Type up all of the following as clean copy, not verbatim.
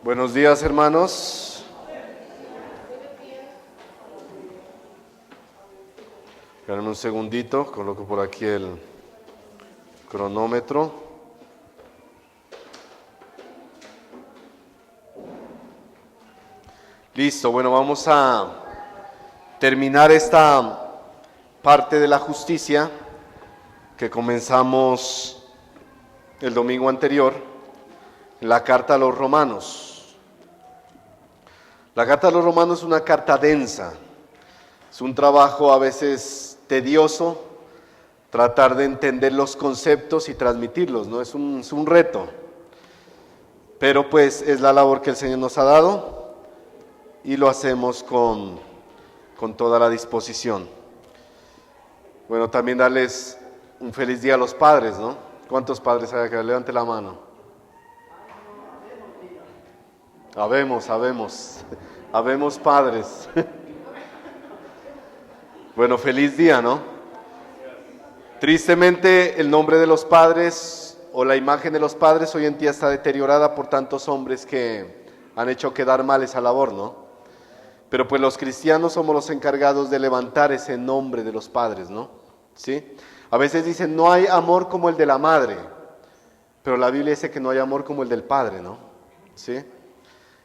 Buenos días, hermanos. Espérenme un segundito, coloco por aquí el cronómetro. Listo, bueno, vamos a terminar esta parte de la justicia que comenzamos el domingo anterior, la carta a los Romanos. La carta a los Romanos es una carta densa, es un trabajo a veces tedioso, tratar de entender los conceptos y transmitirlos, ¿no? Es un reto, pero pues es la labor que el Señor nos ha dado y lo hacemos con toda la disposición. Bueno, también darles un feliz día a los padres, ¿no? ¿Cuántos padres hay acá? Levante la mano. Habemos padres. Bueno, feliz día, ¿no? Tristemente el nombre de los padres o la imagen de los padres hoy en día está deteriorada por tantos hombres que han hecho quedar mal esa labor, ¿no? Pero pues los cristianos somos los encargados de levantar ese nombre de los padres, ¿no? ¿Sí? A veces dicen, no hay amor como el de la madre, pero la Biblia dice que no hay amor como el del padre, ¿no? ¿Sí?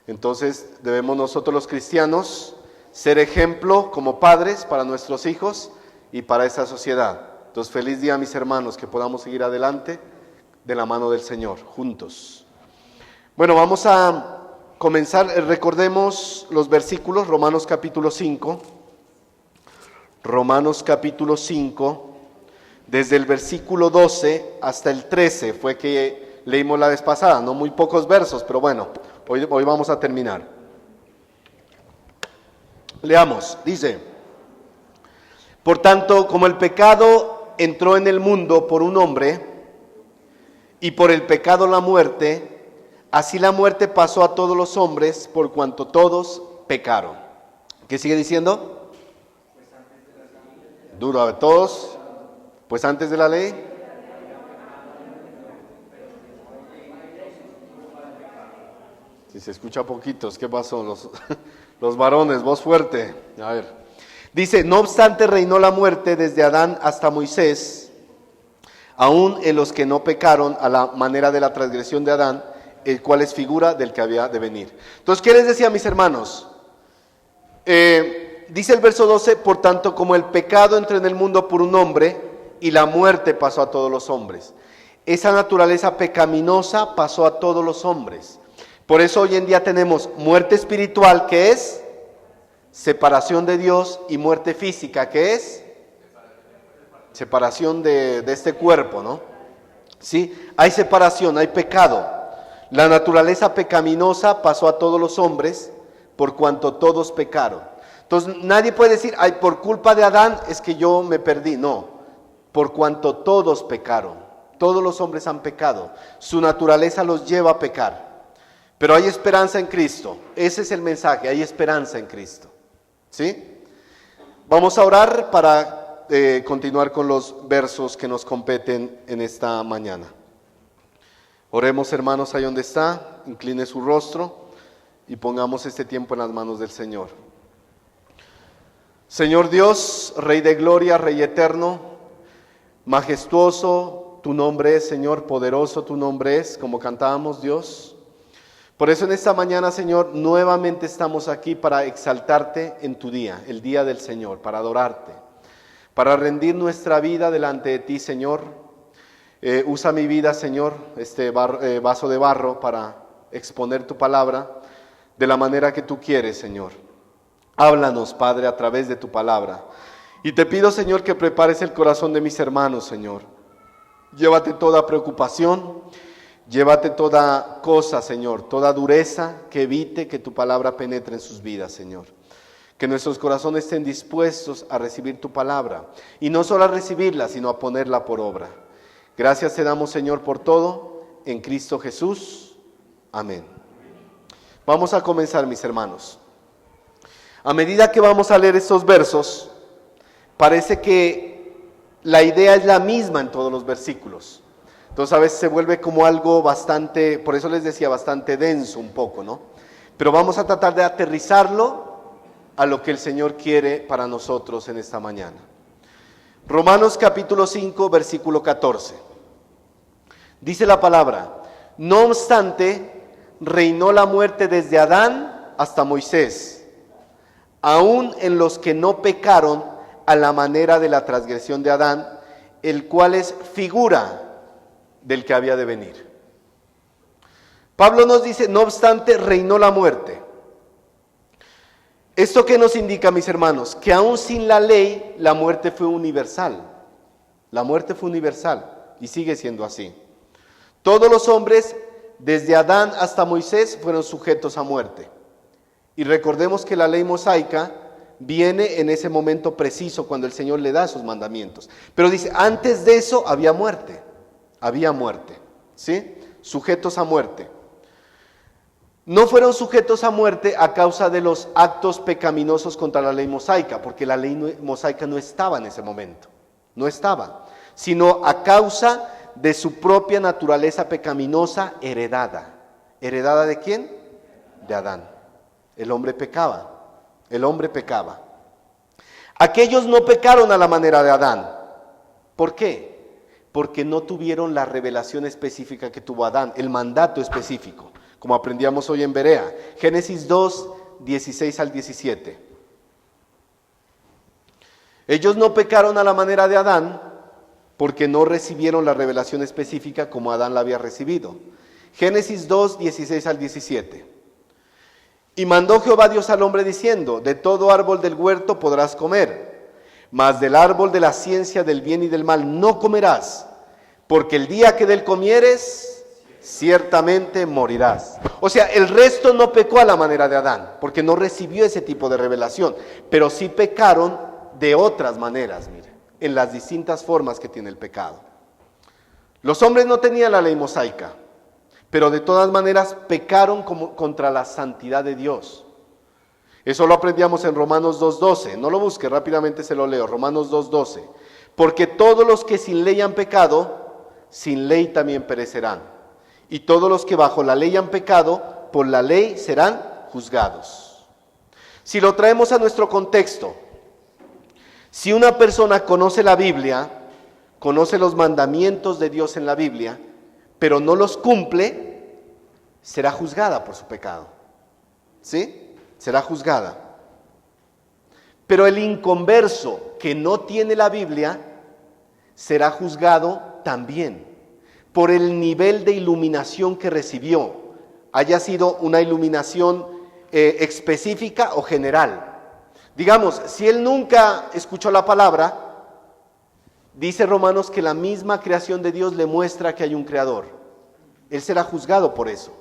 Entonces debemos nosotros los cristianos ser ejemplo como padres para nuestros hijos y para esa sociedad. Entonces feliz día, mis hermanos, que podamos seguir adelante de la mano del Señor, juntos. Bueno, vamos a comenzar, recordemos los versículos, Romanos capítulo 5, desde el versículo 12 hasta el 13, fue que leímos la vez pasada, no muy pocos versos, pero bueno, hoy vamos a terminar. Leamos, dice: por tanto, como el pecado entró en el mundo por un hombre, y por el pecado la muerte, así la muerte pasó a todos los hombres, por cuanto todos pecaron. ¿Qué sigue diciendo? Duro, a ver, todos, pues antes de la ley. Si se escucha poquitos, ¿qué pasó? Los varones, voz fuerte. A ver. Dice, no obstante reinó la muerte desde Adán hasta Moisés, aún en los que no pecaron a la manera de la transgresión de Adán, el cual es figura del que había de venir. Entonces, ¿qué les decía, mis hermanos? Dice el verso 12, por tanto, como el pecado entró en el mundo por un hombre, y la muerte pasó a todos los hombres. Esa naturaleza pecaminosa pasó a todos los hombres. Por eso hoy en día tenemos muerte espiritual, que es separación de Dios, y muerte física, que es separación de este cuerpo, ¿no? ¿Sí? Hay separación, hay pecado. La naturaleza pecaminosa pasó a todos los hombres, por cuanto todos pecaron. Entonces nadie puede decir, ay, por culpa de Adán es que yo me perdí. No, por cuanto todos pecaron. Todos los hombres han pecado. Su naturaleza los lleva a pecar. Pero hay esperanza en Cristo. Ese es el mensaje, hay esperanza en Cristo. ¿Sí? Vamos a orar para continuar con los versos que nos competen en esta mañana. Oremos, hermanos, ahí donde está, incline su rostro y pongamos este tiempo en las manos del Señor. Señor Dios, Rey de gloria, Rey eterno, majestuoso tu nombre es, Señor, poderoso tu nombre es, como cantábamos, Dios. Por eso en esta mañana, Señor, nuevamente estamos aquí para exaltarte en tu día, el día del Señor, para adorarte, para rendir nuestra vida delante de ti, Señor. Usa mi vida, Señor, este vaso de barro para exponer tu palabra de la manera que tú quieres, Señor. Háblanos, Padre, a través de tu palabra. Y te pido, Señor, que prepares el corazón de mis hermanos, Señor. Llévate toda preocupación, llévate toda cosa, Señor, toda dureza que evite que tu palabra penetre en sus vidas, Señor. Que nuestros corazones estén dispuestos a recibir tu palabra. Y no solo a recibirla, sino a ponerla por obra. Gracias te damos, Señor, por todo. En Cristo Jesús. Amén. Vamos a comenzar, mis hermanos. A medida que vamos a leer estos versos, parece que la idea es la misma en todos los versículos. Entonces a veces se vuelve como algo bastante, por eso les decía, bastante denso un poco, ¿no? Pero vamos a tratar de aterrizarlo a lo que el Señor quiere para nosotros en esta mañana. Romanos capítulo 5, versículo 14. Dice la palabra: no obstante, reinó la muerte desde Adán hasta Moisés, aun en los que no pecaron a la manera de la transgresión de Adán, el cual es figura del que había de venir. Pablo nos dice, no obstante, reinó la muerte. ¿Esto qué nos indica, mis hermanos? Que aún sin la ley, la muerte fue universal. La muerte fue universal y sigue siendo así. Todos los hombres, desde Adán hasta Moisés, fueron sujetos a muerte. Y recordemos que la ley mosaica viene en ese momento preciso cuando el Señor le da sus mandamientos. Pero dice, antes de eso había muerte, ¿sí? Sujetos a muerte. No fueron sujetos a muerte a causa de los actos pecaminosos contra la ley mosaica, porque la ley mosaica no estaba en ese momento, no estaba, sino a causa de su propia naturaleza pecaminosa heredada. ¿Heredada de quién? De Adán. El hombre pecaba. Aquellos no pecaron a la manera de Adán. ¿Por qué? Porque no tuvieron la revelación específica que tuvo Adán, el mandato específico, como aprendíamos hoy en Berea. Génesis 2, 16 al 17. Ellos no pecaron a la manera de Adán porque no recibieron la revelación específica como Adán la había recibido. Génesis 2, 16 al 17. Y mandó Jehová Dios al hombre diciendo, de todo árbol del huerto podrás comer, mas del árbol de la ciencia del bien y del mal no comerás, porque el día que del comieres, ciertamente morirás. O sea, el resto no pecó a la manera de Adán, porque no recibió ese tipo de revelación, pero sí pecaron de otras maneras, mire, en las distintas formas que tiene el pecado. Los hombres no tenían la ley mosaica, pero de todas maneras pecaron contra la santidad de Dios. Eso lo aprendíamos en Romanos 2.12, no lo busque, rápidamente se lo leo, Romanos 2.12. Porque todos los que sin ley han pecado, sin ley también perecerán. Y todos los que bajo la ley han pecado, por la ley serán juzgados. Si lo traemos a nuestro contexto, si una persona conoce la Biblia, conoce los mandamientos de Dios en la Biblia, pero no los cumple, será juzgada por su pecado. ¿Sí? Será juzgada. Pero el inconverso que no tiene la Biblia, será juzgado también por el nivel de iluminación que recibió, haya sido una iluminación específica o general. Digamos, si él nunca escuchó la palabra, dice Romanos que la misma creación de Dios le muestra que hay un creador. Él será juzgado por eso.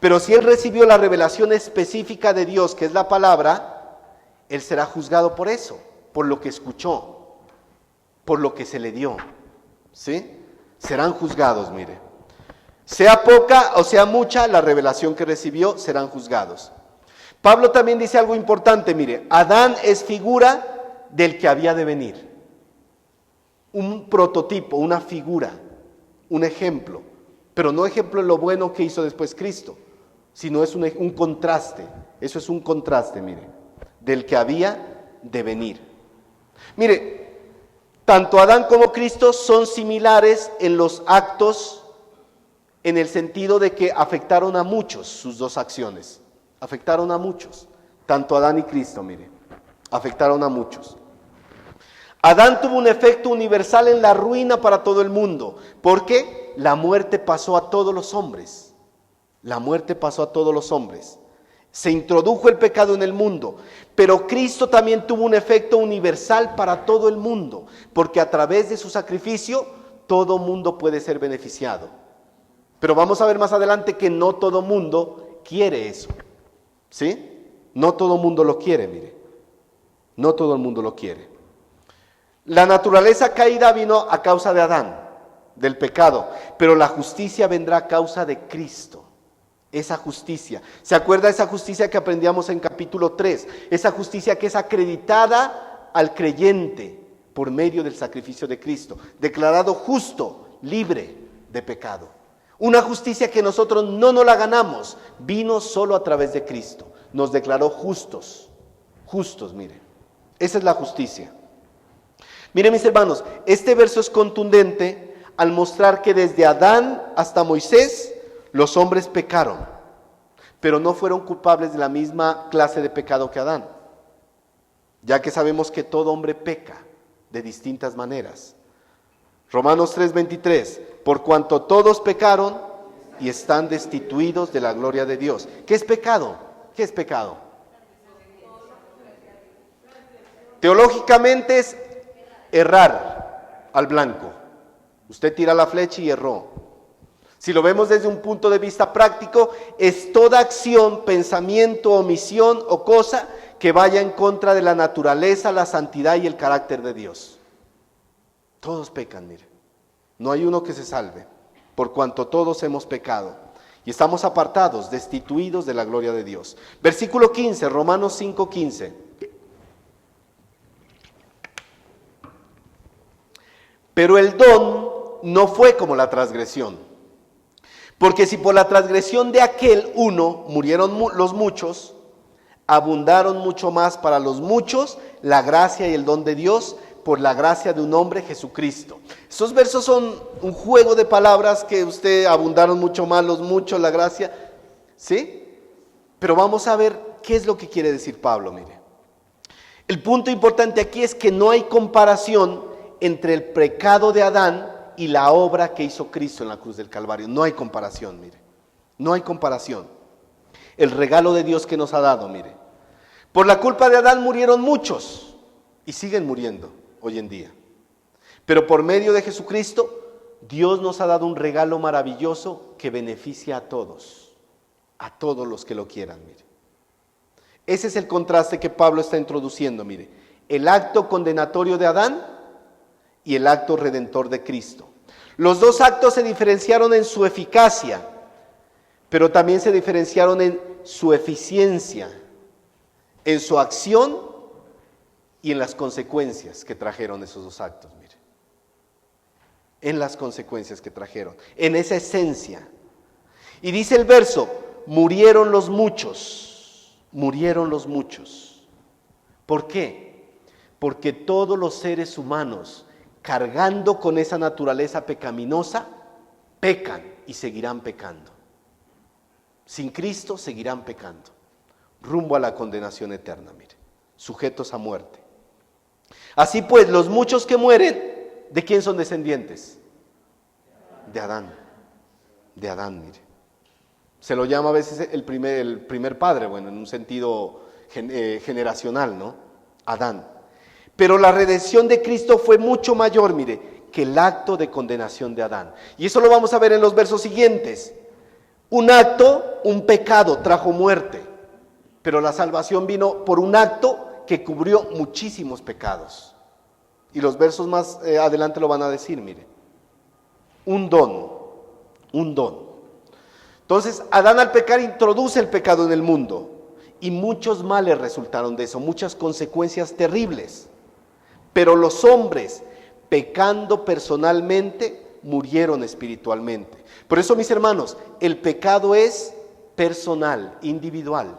Pero si él recibió la revelación específica de Dios, que es la palabra, él será juzgado por eso, por lo que escuchó, por lo que se le dio. ¿Sí? Serán juzgados, mire. Sea poca o sea mucha la revelación que recibió, serán juzgados. Pablo también dice algo importante, mire, Adán es figura del que había de venir. Un prototipo, una figura, un ejemplo, pero no ejemplo en lo bueno que hizo después Cristo, sino es un contraste, eso es un contraste, mire, del que había de venir. Mire, tanto Adán como Cristo son similares en los actos, en el sentido de que afectaron a muchos sus dos acciones. Afectaron a muchos, tanto Adán y Cristo, mire, afectaron a muchos. Adán tuvo un efecto universal en la ruina para todo el mundo, porque la muerte pasó a todos los hombres. La muerte pasó a todos los hombres. Se introdujo el pecado en el mundo, pero Cristo también tuvo un efecto universal para todo el mundo, porque a través de su sacrificio todo mundo puede ser beneficiado. Pero vamos a ver más adelante que no todo mundo quiere eso. ¿Sí? No todo el mundo lo quiere, mire. No todo el mundo lo quiere. La naturaleza caída vino a causa de Adán, del pecado, pero la justicia vendrá a causa de Cristo. Esa justicia. ¿Se acuerda esa justicia que aprendíamos en capítulo 3? Esa justicia que es acreditada al creyente por medio del sacrificio de Cristo. Declarado justo, libre, de pecado. Una justicia que nosotros no nos la ganamos, vino solo a través de Cristo. Nos declaró justos, mire. Esa es la justicia. Miren mis hermanos, este verso es contundente al mostrar que desde Adán hasta Moisés los hombres pecaron, pero no fueron culpables de la misma clase de pecado que Adán, ya que sabemos que todo hombre peca de distintas maneras. Romanos 3:23, por cuanto todos pecaron y están destituidos de la gloria de Dios. ¿Qué es pecado? ¿Qué es pecado? Teológicamente es errar al blanco. Usted tira la flecha y erró. Si lo vemos desde un punto de vista práctico, es toda acción, pensamiento, omisión o cosa que vaya en contra de la naturaleza, la santidad y el carácter de Dios. Todos pecan, mire. No hay uno que se salve, por cuanto todos hemos pecado y estamos apartados, destituidos de la gloria de Dios. Versículo 15, Romanos 5:15. Pero el don no fue como la transgresión. Porque si por la transgresión de aquel uno murieron los muchos, abundaron mucho más para los muchos la gracia y el don de Dios por la gracia de un hombre, Jesucristo. Estos versos son un juego de palabras que abundaron mucho más los muchos, la gracia, ¿sí? Pero vamos a ver qué es lo que quiere decir Pablo, mire. El punto importante aquí es que no hay comparación entre el pecado de Adán y la obra que hizo Cristo en la cruz del Calvario. No hay comparación, mire. No hay comparación. El regalo de Dios que nos ha dado, mire. Por la culpa de Adán murieron muchos y siguen muriendo hoy en día. Pero por medio de Jesucristo, Dios nos ha dado un regalo maravilloso que beneficia a todos los que lo quieran, mire. Ese es el contraste que Pablo está introduciendo, mire. El acto condenatorio de Adán y el acto redentor de Cristo. Los dos actos se diferenciaron en su eficacia, pero también se diferenciaron en su eficiencia, en su acción y en las consecuencias que trajeron esos dos actos, mire. En las consecuencias que trajeron, en esa esencia. Y dice el verso, murieron los muchos. ¿Por qué? Porque todos los seres humanos, cargando con esa naturaleza pecaminosa, pecan y seguirán pecando. Sin Cristo seguirán pecando, rumbo a la condenación eterna, mire, sujetos a muerte. Así pues, los muchos que mueren, ¿de quién son descendientes? De Adán, mire. Se lo llama a veces el primer padre, bueno, en un sentido generacional, ¿no? Adán. Pero la redención de Cristo fue mucho mayor, mire, que el acto de condenación de Adán. Y eso lo vamos a ver en los versos siguientes. Un acto, un pecado trajo muerte, pero la salvación vino por un acto que cubrió muchísimos pecados. Y los versos más adelante lo van a decir, mire. Un don. Entonces, Adán al pecar introduce el pecado en el mundo y muchos males resultaron de eso, muchas consecuencias terribles. Pero los hombres, pecando personalmente, murieron espiritualmente. Por eso, mis hermanos, el pecado es personal, individual,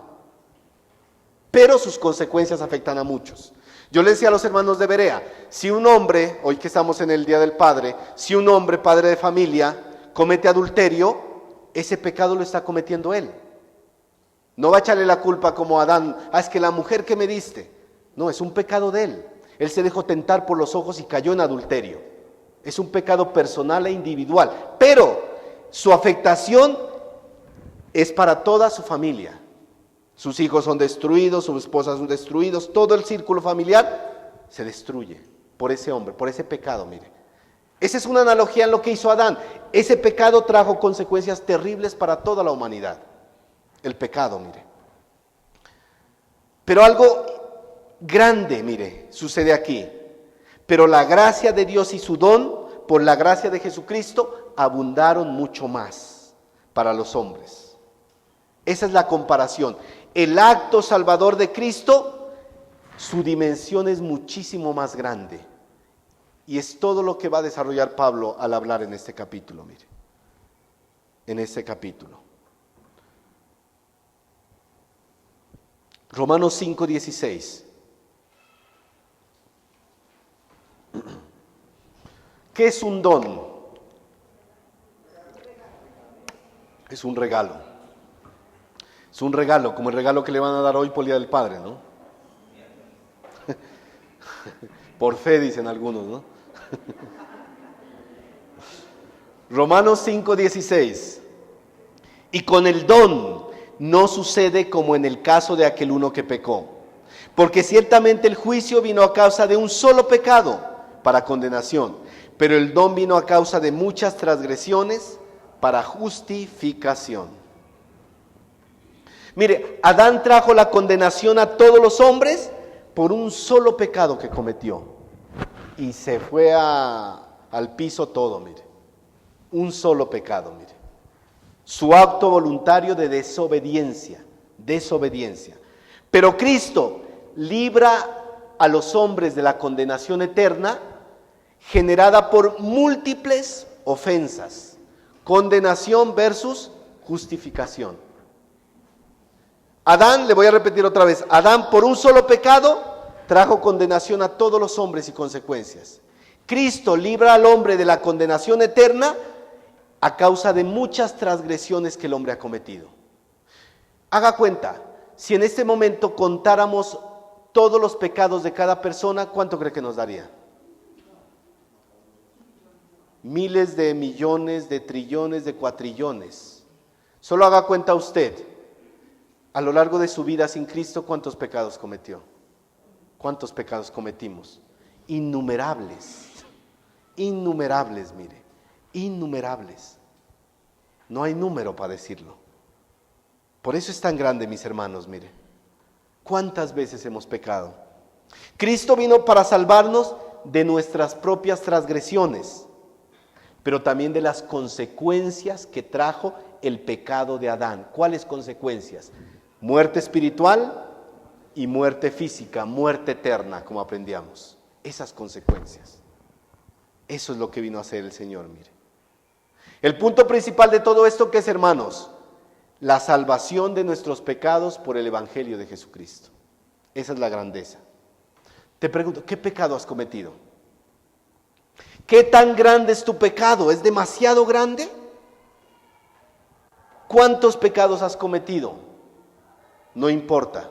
pero sus consecuencias afectan a muchos. Yo le decía a los hermanos de Berea, si un hombre, hoy que estamos en el Día del Padre, si un hombre, padre de familia, comete adulterio, ese pecado lo está cometiendo él. No va a echarle la culpa como a Adán, es que la mujer que me diste. No, es un pecado de él. Él se dejó tentar por los ojos y cayó en adulterio. Es un pecado personal e individual, pero su afectación es para toda su familia. Sus hijos son destruidos, sus esposas son destruidos, todo el círculo familiar se destruye por ese hombre, por ese pecado, mire. Esa es una analogía en lo que hizo Adán. Ese pecado trajo consecuencias terribles para toda la humanidad. El pecado, mire. Pero algo grande, mire, sucede aquí. Pero la gracia de Dios y su don, por la gracia de Jesucristo, abundaron mucho más para los hombres. Esa es la comparación. El acto salvador de Cristo, su dimensión es muchísimo más grande. Y es todo lo que va a desarrollar Pablo al hablar en este capítulo, mire. en este capítulo. Romanos 5:16. ¿Qué es un don? Es un regalo. Es un regalo, como el regalo que le van a dar hoy por el Día del Padre, ¿no? Por fe, dicen algunos, ¿no? Romanos 5:16. Y con el don no sucede como en el caso de aquel uno que pecó. Porque ciertamente el juicio vino a causa de un solo pecado, para condenación. Pero el don vino a causa de muchas transgresiones, para justificación. Mire, Adán trajo la condenación a todos los hombres por un solo pecado que cometió. Y se fue al piso todo, mire. Un solo pecado, mire. Su acto voluntario de desobediencia. Pero Cristo libra a los hombres de la condenación eterna generada por múltiples ofensas. Condenación versus justificación. Adán, le voy a repetir otra vez, Adán por un solo pecado trajo condenación a todos los hombres y consecuencias. Cristo libra al hombre de la condenación eterna a causa de muchas transgresiones que el hombre ha cometido. Haga cuenta, si en este momento contáramos todos los pecados de cada persona, ¿cuánto cree que nos daría? Miles de millones, de trillones, de cuatrillones. Solo haga cuenta usted, a lo largo de su vida sin Cristo, ¿cuántos pecados cometió? ¿Cuántos pecados cometimos? Innumerables, mire, innumerables. No hay número para decirlo. Por eso es tan grande, mis hermanos, mire. ¿Cuántas veces hemos pecado? Cristo vino para salvarnos de nuestras propias transgresiones, pero también de las consecuencias que trajo el pecado de Adán. ¿Cuáles consecuencias? Muerte espiritual y muerte física, muerte eterna, como aprendíamos. Esas consecuencias. Eso es lo que vino a hacer el Señor, mire. El punto principal de todo esto, ¿qué es, hermanos? La salvación de nuestros pecados por el Evangelio de Jesucristo. Esa es la grandeza. Te pregunto, ¿qué pecado has cometido? ¿Qué tan grande es tu pecado? ¿Es demasiado grande? ¿Cuántos pecados has cometido? No importa.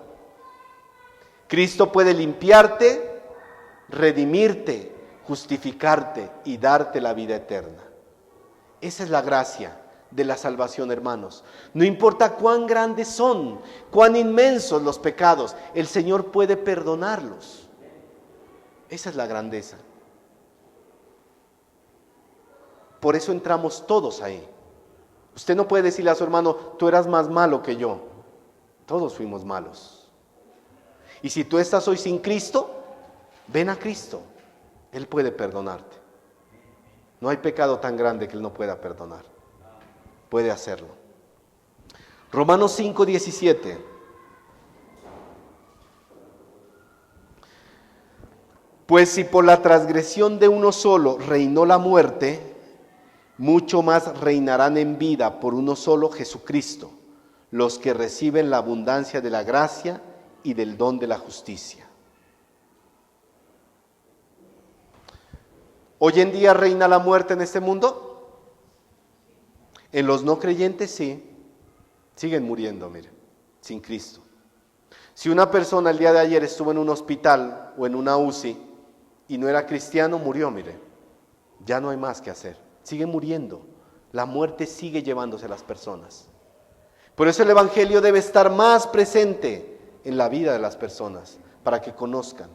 Cristo puede limpiarte, redimirte, justificarte y darte la vida eterna. Esa es la gracia de la salvación, hermanos. No importa cuán grandes son, cuán inmensos los pecados, el Señor puede perdonarlos. Esa es la grandeza. Por eso entramos todos ahí. Usted no puede decirle a su hermano, tú eras más malo que yo. Todos fuimos malos. Y si tú estás hoy sin Cristo, ven a Cristo. Él puede perdonarte. No hay pecado tan grande que Él no pueda perdonar. Puede hacerlo. Romanos 5:17. Pues si por la transgresión de uno solo reinó la muerte, mucho más reinarán en vida por uno solo, Jesucristo, los que reciben la abundancia de la gracia y del don de la justicia. ¿Hoy en día reina la muerte en este mundo? En los no creyentes sí, siguen muriendo, mire, sin Cristo. Si una persona el día de ayer estuvo en un hospital o en una UCI y no era cristiano, murió, mire, ya no hay más que hacer. Sigue muriendo, la muerte sigue llevándose a las personas. Por eso el Evangelio debe estar más presente en la vida de las personas, para que conozcan,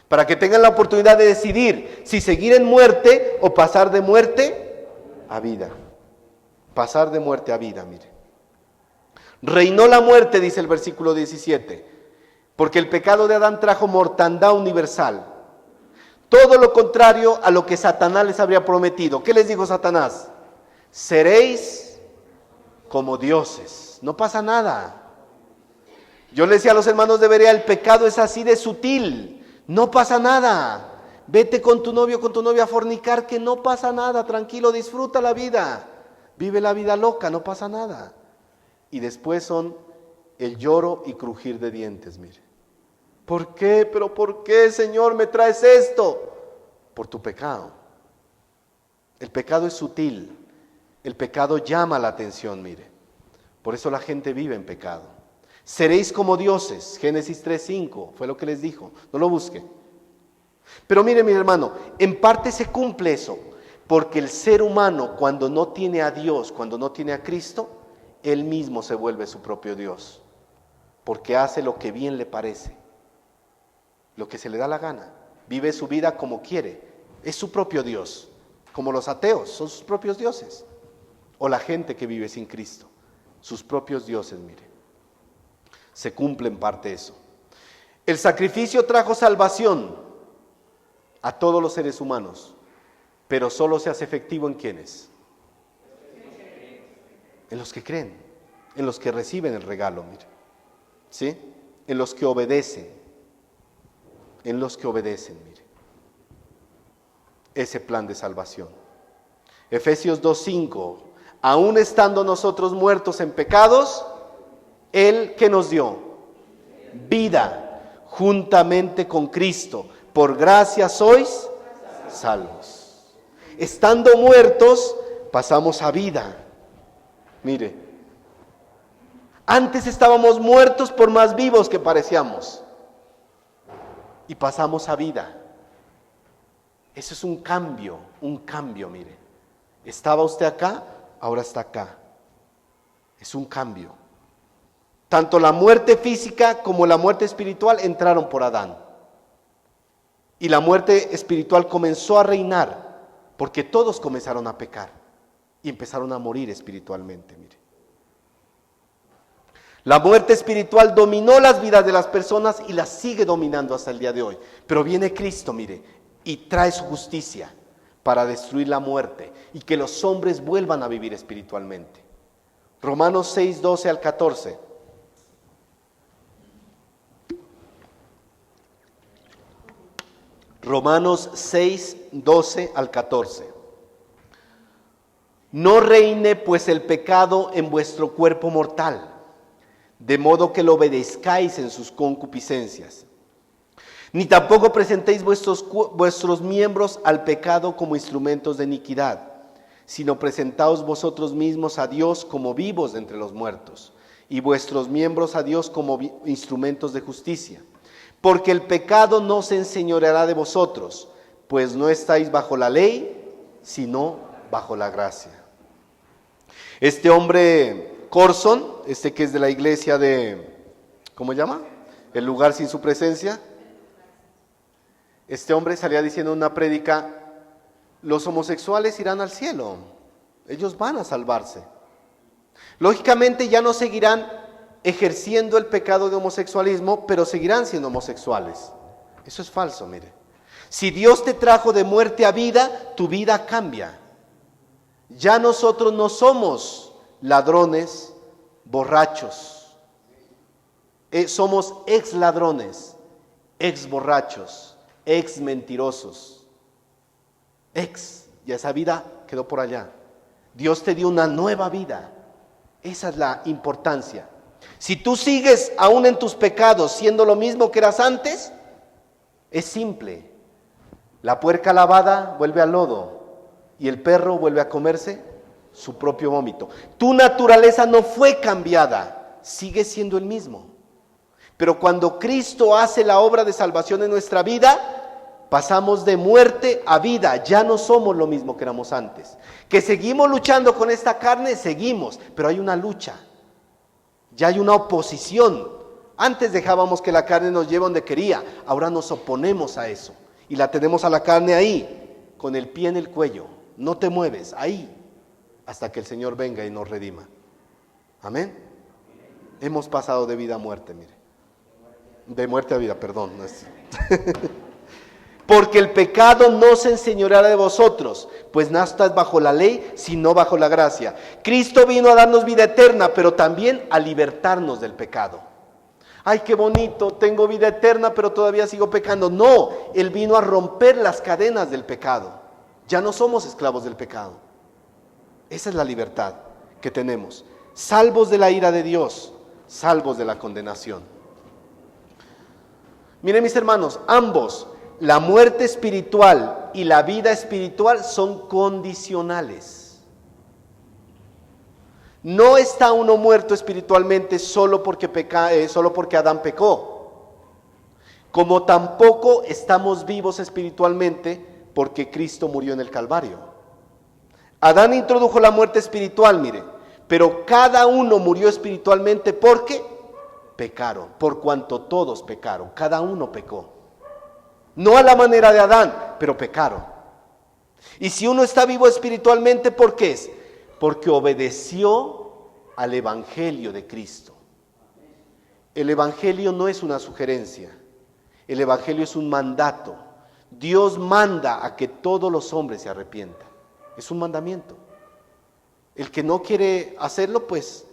para que tengan la oportunidad de decidir si seguir en muerte o pasar de muerte a vida. Pasar de muerte a vida, mire. Reinó la muerte, dice el versículo 17, porque el pecado de Adán trajo mortandad universal. Todo lo contrario a lo que Satanás les habría prometido. ¿Qué les dijo Satanás? Seréis como dioses. No pasa nada. Yo le decía a los hermanos de Berea, el pecado es así de sutil. No pasa nada. Vete con tu novio, con tu novia a fornicar, que no pasa nada. Tranquilo, disfruta la vida. Vive la vida loca, no pasa nada. Y después son el lloro y crujir de dientes, mire. ¿Por qué? ¿Pero por qué, Señor, me traes esto? Por tu pecado. El pecado es sutil. El pecado llama la atención, mire. Por eso la gente vive en pecado. Seréis como dioses, Génesis 3:5, fue lo que les dijo. No lo busque. Pero mire, mi hermano, en parte se cumple eso, porque el ser humano cuando no tiene a Dios, cuando no tiene a Cristo, él mismo se vuelve su propio Dios, porque hace lo que bien le parece, lo que se le da la gana, vive su vida como quiere, es su propio Dios, como los ateos, son sus propios dioses, o la gente que vive sin Cristo, sus propios dioses, mire. Se cumple en parte eso. El sacrificio trajo salvación a todos los seres humanos, pero solo se hace efectivo en ¿quiénes? En los que creen, en los que reciben el regalo, mire. ¿Sí? En los que obedecen, mire. Ese plan de salvación. Efesios 2:5, aún estando nosotros muertos en pecados, Él que nos dio vida juntamente con Cristo. Por gracia sois salvos. Estando muertos, pasamos a vida. Mire, antes estábamos muertos por más vivos que parecíamos. Y pasamos a vida. Eso es un cambio, mire. Estaba usted acá, ahora está acá. Es un cambio. Tanto la muerte física como la muerte espiritual entraron por Adán. Y la muerte espiritual comenzó a reinar porque todos comenzaron a pecar y empezaron a morir espiritualmente, mire. La muerte espiritual dominó las vidas de las personas y las sigue dominando hasta el día de hoy. Pero viene Cristo, mire, y trae su justicia para destruir la muerte y que los hombres vuelvan a vivir espiritualmente. Romanos 6:12 al 14. Romanos 6:12 al 14. No reine pues el pecado en vuestro cuerpo mortal, de modo que lo obedezcáis en sus concupiscencias. Ni tampoco presentéis vuestros miembros al pecado como instrumentos de iniquidad, sino presentaos vosotros mismos a Dios como vivos de entre los muertos, y vuestros miembros a Dios como instrumentos de justicia. Porque el pecado no se enseñoreará de vosotros, pues no estáis bajo la ley, sino bajo la gracia. Este hombre Corson, que es de la iglesia de, ¿cómo se llama? El lugar sin su presencia. Este hombre salía diciendo en una prédica, los homosexuales irán al cielo, ellos van a salvarse. Lógicamente ya no seguirán ejerciendo el pecado de homosexualismo, pero seguirán siendo homosexuales. Eso es falso, mire. Si Dios te trajo de muerte a vida, tu vida cambia. Ya nosotros no somos ladrones, borrachos. Somos ex ladrones, ex borrachos, ex mentirosos. Y esa vida quedó por allá. Dios te dio una nueva vida. Esa es la importancia. Si tú sigues aún en tus pecados siendo lo mismo que eras antes, es simple. La puerca lavada vuelve al lodo y el perro vuelve a comerse su propio vómito. Tu naturaleza no fue cambiada, sigue siendo el mismo. Pero cuando Cristo hace la obra de salvación en nuestra vida, pasamos de muerte a vida, ya no somos lo mismo que éramos antes. Que seguimos luchando con esta carne, seguimos, pero hay una lucha. Ya hay una oposición. Antes dejábamos que la carne nos lleve donde quería, ahora nos oponemos a eso. Y la tenemos a la carne ahí, con el pie en el cuello. No te mueves, ahí, hasta que el Señor venga y nos redima. Amén. Hemos pasado de vida a muerte, mire. De muerte a vida, perdón. No es... Porque el pecado no se enseñoreará de vosotros, pues no estás bajo la ley, sino bajo la gracia. Cristo vino a darnos vida eterna, pero también a libertarnos del pecado. Ay, qué bonito, tengo vida eterna, pero todavía sigo pecando. No, Él vino a romper las cadenas del pecado. Ya no somos esclavos del pecado. Esa es la libertad que tenemos. Salvos de la ira de Dios, salvos de la condenación. Miren mis hermanos, ambos, la muerte espiritual y la vida espiritual son condicionales. No está uno muerto espiritualmente solo porque Adán pecó, como tampoco estamos vivos espiritualmente porque Cristo murió en el Calvario. Adán introdujo la muerte espiritual, mire, pero cada uno murió espiritualmente porque pecaron, por cuanto todos pecaron, cada uno pecó. No a la manera de Adán, pero pecaron. Y si uno está vivo espiritualmente, ¿por qué es? Porque obedeció al Evangelio de Cristo. El Evangelio no es una sugerencia, el Evangelio es un mandato. Dios manda a que todos los hombres se arrepientan. Es un mandamiento. El que no quiere hacerlo, pues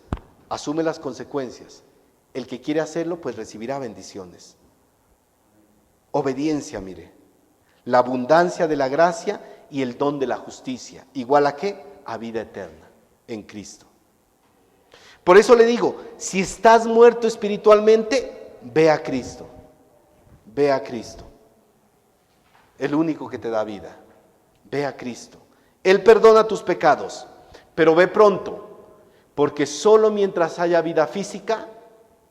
asume las consecuencias. El que quiere hacerlo, pues recibirá bendiciones. Obediencia, mire. La abundancia de la gracia y el don de la justicia. ¿Igual a qué? A vida eterna en Cristo. Por eso le digo, si estás muerto espiritualmente, ve a Cristo. Ve a Cristo. El único que te da vida. Ve a Cristo. Él perdona tus pecados, pero ve pronto, porque solo mientras haya vida física,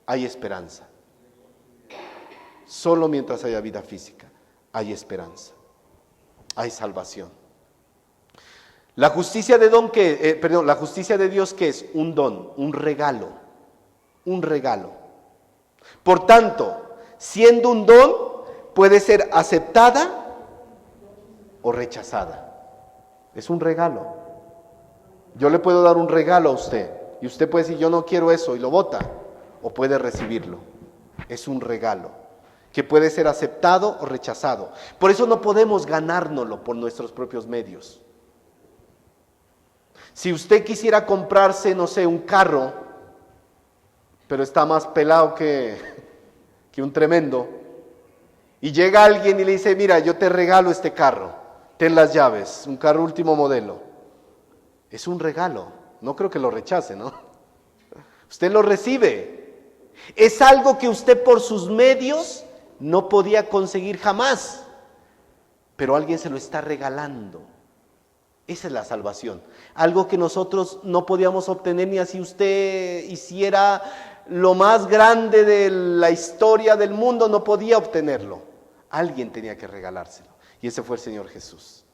hay esperanza. Solo mientras haya vida física, hay esperanza. Hay salvación. La justicia de la justicia de Dios, ¿qué es? Un don, un regalo. Un regalo. Por tanto, siendo un don, puede ser aceptada o rechazada. Es un regalo. Yo le puedo dar un regalo a usted y usted puede decir yo no quiero eso y lo bota, o puede recibirlo. Es un regalo que puede ser aceptado o rechazado. Por eso no podemos ganárnoslo por nuestros propios medios. Si usted quisiera comprarse, no sé, un carro, pero está más pelado que un tremendo, y llega alguien y le dice, mira, yo te regalo este carro, ten las llaves, un carro último modelo. Es un regalo, no creo que lo rechace, ¿no? Usted lo recibe. Es algo que usted por sus medios no podía conseguir jamás, pero alguien se lo está regalando. Esa es la salvación. Algo que nosotros no podíamos obtener ni así usted hiciera lo más grande de la historia del mundo, no podía obtenerlo. Alguien tenía que regalárselo. Y ese fue el Señor Jesús.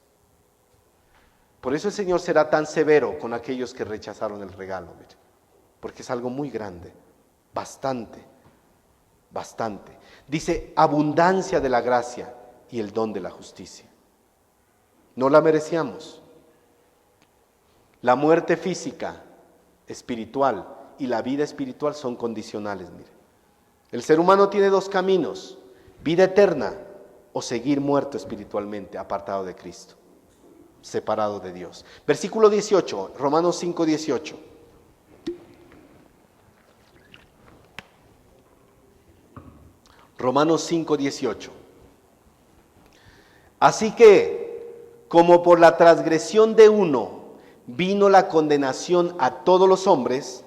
Por eso el Señor será tan severo con aquellos que rechazaron el regalo. Mire, porque es algo muy grande. Bastante. Dice, abundancia de la gracia y el don de la justicia. No la merecíamos. La muerte física, espiritual y la vida espiritual son condicionales, mire. El ser humano tiene dos caminos, vida eterna o seguir muerto espiritualmente, apartado de Cristo, separado de Dios. Versículo 18, Romanos 5, 18. Romanos 5, 18. Así que, como por la transgresión de uno vino la condenación a todos los hombres,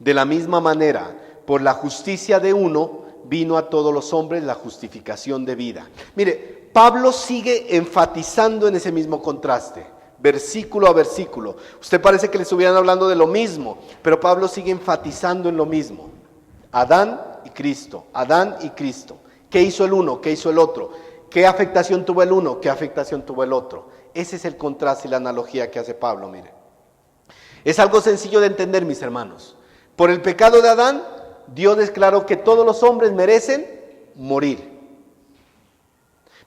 de la misma manera, por la justicia de uno, vino a todos los hombres la justificación de vida. Mire, Pablo sigue enfatizando en ese mismo contraste, versículo a versículo. Usted parece que le estuvieran hablando de lo mismo, pero Pablo sigue enfatizando en lo mismo. Adán y Cristo, Adán y Cristo. ¿Qué hizo el uno? ¿Qué hizo el otro? ¿Qué afectación tuvo el uno? ¿Qué afectación tuvo el otro? Ese es el contraste y la analogía que hace Pablo, mire. Es algo sencillo de entender, mis hermanos. Por el pecado de Adán, Dios declaró que todos los hombres merecen morir.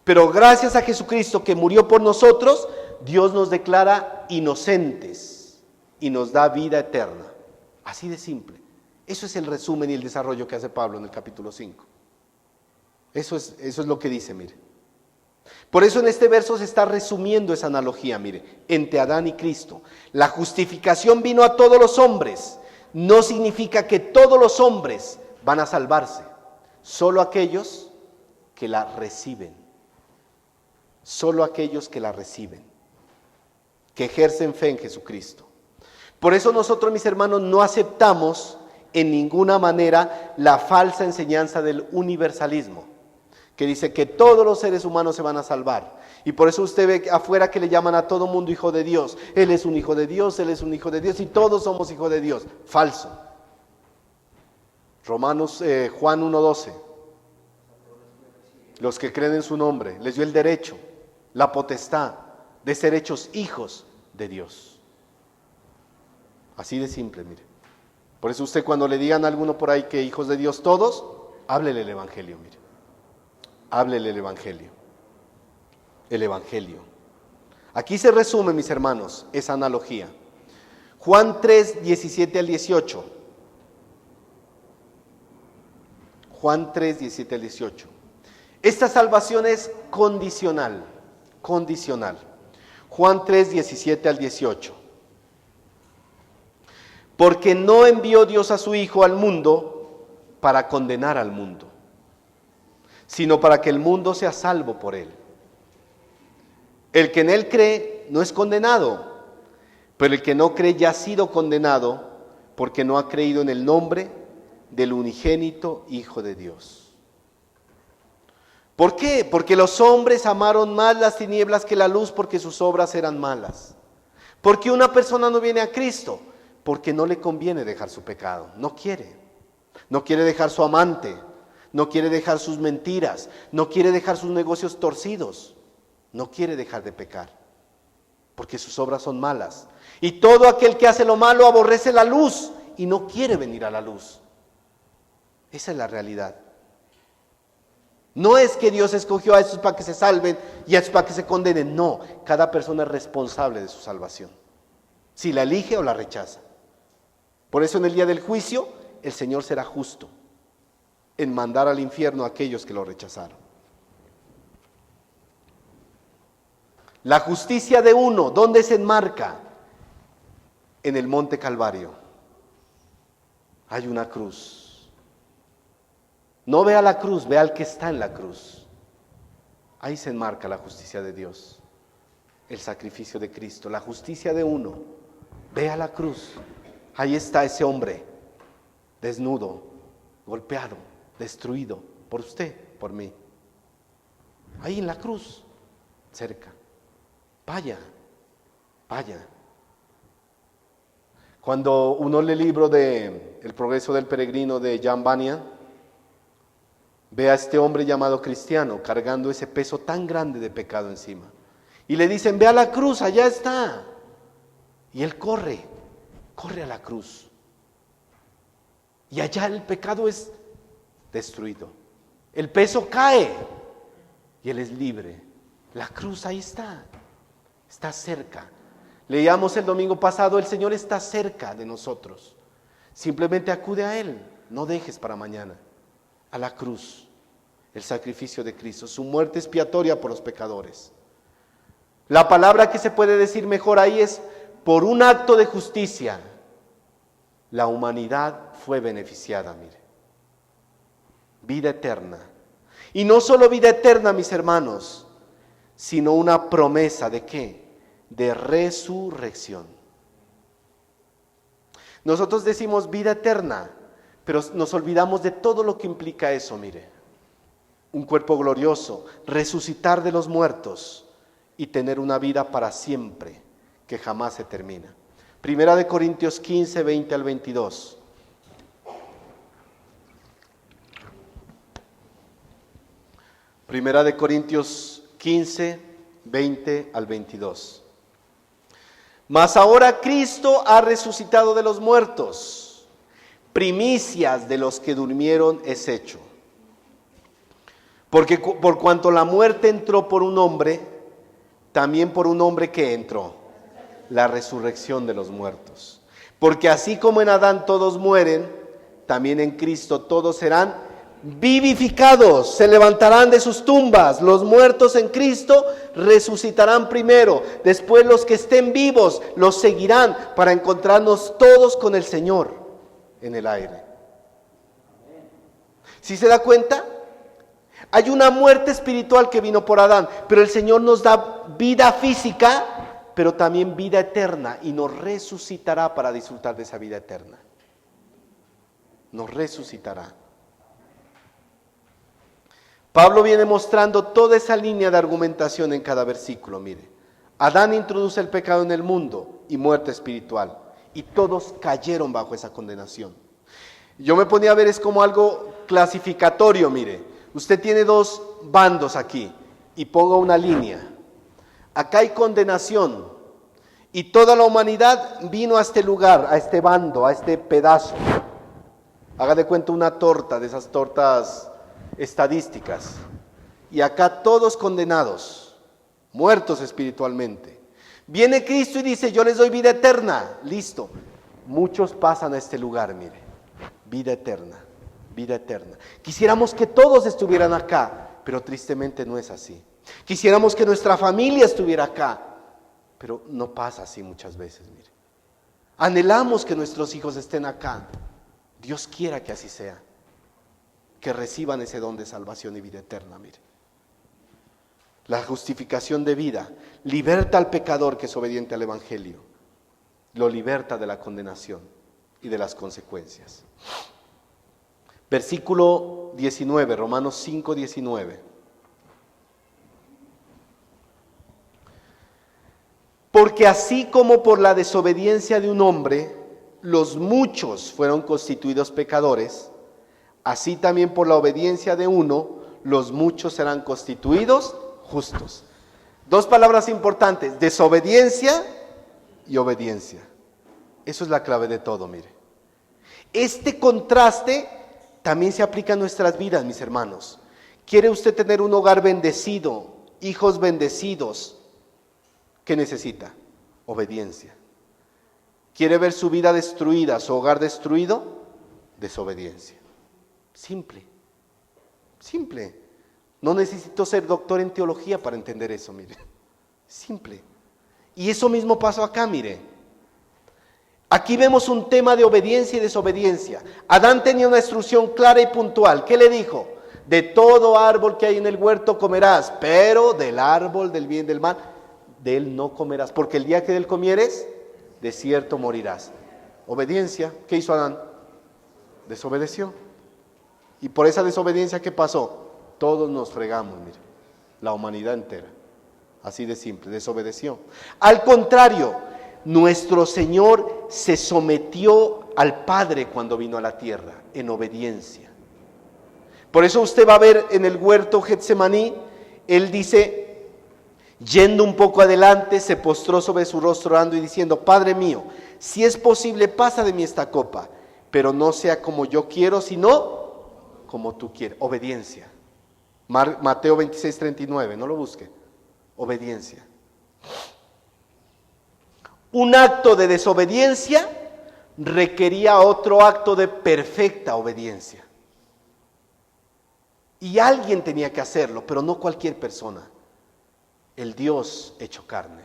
Pero gracias a Jesucristo que murió por nosotros, Dios nos declara inocentes y nos da vida eterna. Así de simple. Eso es el resumen y el desarrollo que hace Pablo en el capítulo 5. Eso es lo que dice, mire. Por eso en este verso se está resumiendo esa analogía, mire, entre Adán y Cristo. La justificación vino a todos los hombres. No significa que todos los hombres van a salvarse, solo aquellos que la reciben. Solo aquellos que la reciben. que ejercen fe en Jesucristo. Por eso nosotros, mis hermanos, no aceptamos en ninguna manera la falsa enseñanza del universalismo, que dice que todos los seres humanos se van a salvar. Y por eso usted ve afuera que le llaman a todo mundo hijo de Dios. Él es un hijo de Dios, él es un hijo de Dios y todos somos hijos de Dios. Falso. Juan 1:12. Los que creen en su nombre, les dio el derecho, la potestad de ser hechos hijos de Dios. Así de simple, mire. Por eso usted cuando le digan a alguno por ahí que hijos de Dios todos, háblele el Evangelio, mire. Háblele el Evangelio. El Evangelio. Aquí se resume, mis hermanos, esa analogía. Juan 3, 17 al 18. Juan 3, 17 al 18. Esta salvación es condicional. Condicional. Juan 3, 17 al 18. Porque no envió Dios a su Hijo al mundo para condenar al mundo, sino para que el mundo sea salvo por él. El que en él cree no es condenado, pero el que no cree ya ha sido condenado porque no ha creído en el nombre del unigénito Hijo de Dios. ¿Por qué? Porque los hombres amaron más las tinieblas que la luz porque sus obras eran malas. ¿Por qué una persona no viene a Cristo? Porque no le conviene dejar su pecado, no quiere. No quiere dejar su amante, no quiere dejar sus mentiras, no quiere dejar sus negocios torcidos, no quiere dejar de pecar, porque sus obras son malas. Y todo aquel que hace lo malo aborrece la luz y no quiere venir a la luz. Esa es la realidad. No es que Dios escogió a estos para que se salven y a estos para que se condenen, no, cada persona es responsable de su salvación, si la elige o la rechaza. Por eso en el día del juicio, el Señor será justo en mandar al infierno a aquellos que lo rechazaron. La justicia de uno, ¿dónde se enmarca? En el monte Calvario. Hay una cruz. No vea la cruz, vea al que está en la cruz. Ahí se enmarca la justicia de Dios, el sacrificio de Cristo, la justicia de uno. Vea la cruz. Ahí está ese hombre, desnudo, golpeado, destruido, por usted, por mí. Ahí en la cruz, cerca. Vaya, vaya. Cuando uno lee el libro de El progreso del peregrino de Jan Bunyan, ve a este hombre llamado cristiano cargando ese peso tan grande de pecado encima. Y le dicen, ve a la cruz, allá está. Y él corre a la cruz. Y allá el pecado es destruido. El peso cae y él es libre. La cruz ahí está cerca. Leíamos el domingo pasado, el Señor está cerca de nosotros. Simplemente acude a Él, no dejes para mañana. A la cruz, el sacrificio de Cristo, su muerte expiatoria por los pecadores. La palabra que se puede decir mejor ahí es, por un acto de justicia, la humanidad fue beneficiada, mire. Vida eterna. Y no solo vida eterna, mis hermanos, sino una promesa de ¿qué? De resurrección. Nosotros decimos vida eterna, pero nos olvidamos de todo lo que implica eso, mire. Un cuerpo glorioso, resucitar de los muertos y tener una vida para siempre, que jamás se termina. Primera de Corintios 15, 20 al 22. Primera de Corintios 15, 20 al 22. Mas ahora Cristo ha resucitado de los muertos, primicias de los que durmieron es hecho. Porque por cuanto la muerte entró por un hombre, también por un hombre que entró, la resurrección de los muertos. Porque así como en Adán todos mueren, también en Cristo todos serán vivificados, se levantarán de sus tumbas. Los muertos en Cristo resucitarán primero, después los que estén vivos los seguirán para encontrarnos todos con el Señor en el aire. ¿Sí se da cuenta? Hay una muerte espiritual que vino por Adán, pero el Señor nos da vida física pero también vida eterna, y nos resucitará para disfrutar de esa vida eterna. Nos resucitará. Pablo viene mostrando toda esa línea de argumentación en cada versículo, mire. Adán introduce el pecado en el mundo y muerte espiritual, y todos cayeron bajo esa condenación. Yo me ponía a ver, es como algo clasificatorio, mire. Usted tiene dos bandos aquí, y ponga una línea. Acá hay condenación, y toda la humanidad vino a este lugar, a este bando, a este pedazo. Haga de cuenta una torta, de esas tortas estadísticas. Y acá todos condenados, muertos espiritualmente. Viene Cristo y dice, yo les doy vida eterna. Listo. Muchos pasan a este lugar, mire. Vida eterna, vida eterna. Quisiéramos que todos estuvieran acá, pero tristemente no es así. Quisiéramos que nuestra familia estuviera acá, pero no pasa así muchas veces, mire. Anhelamos que nuestros hijos estén acá. Dios quiera que así sea, que reciban ese don de salvación y vida eterna, mire. La justificación de vida liberta al pecador que es obediente al Evangelio, lo liberta de la condenación y de las consecuencias. Versículo 19, Romanos 5, 19. Porque así como por la desobediencia de un hombre los muchos fueron constituidos pecadores, así también por la obediencia de uno los muchos serán constituidos justos. Dos palabras importantes, desobediencia y obediencia. Eso es la clave de todo, mire. Este contraste también se aplica a nuestras vidas, mis hermanos. ¿Quiere usted tener un hogar bendecido, hijos bendecidos? ¿Qué necesita? Obediencia. ¿Quiere ver su vida destruida, su hogar destruido? Desobediencia. Simple. Simple. No necesito ser doctor en teología para entender eso, mire. Simple. Y eso mismo pasó acá, mire. Aquí vemos un tema de obediencia y desobediencia. Adán tenía una instrucción clara y puntual. ¿Qué le dijo? De todo árbol que hay en el huerto comerás, pero del árbol del bien y del mal, de él no comerás, porque el día que de él comieres, de cierto morirás. Obediencia. ¿Qué hizo Adán? Desobedeció. Y por esa desobediencia, ¿qué pasó? Todos nos fregamos, mire. La humanidad entera. Así de simple, desobedeció. Al contrario, nuestro Señor se sometió al Padre cuando vino a la tierra, en obediencia. Por eso usted va a ver en el huerto Getsemaní, Él dice, yendo un poco adelante, se postró sobre su rostro orando y diciendo, Padre mío, si es posible, pasa de mí esta copa, pero no sea como yo quiero, sino como tú quieres. Obediencia. Mateo 26, 39, no lo busque. Obediencia. Un acto de desobediencia requería otro acto de perfecta obediencia. Y alguien tenía que hacerlo, pero no cualquier persona. El Dios hecho carne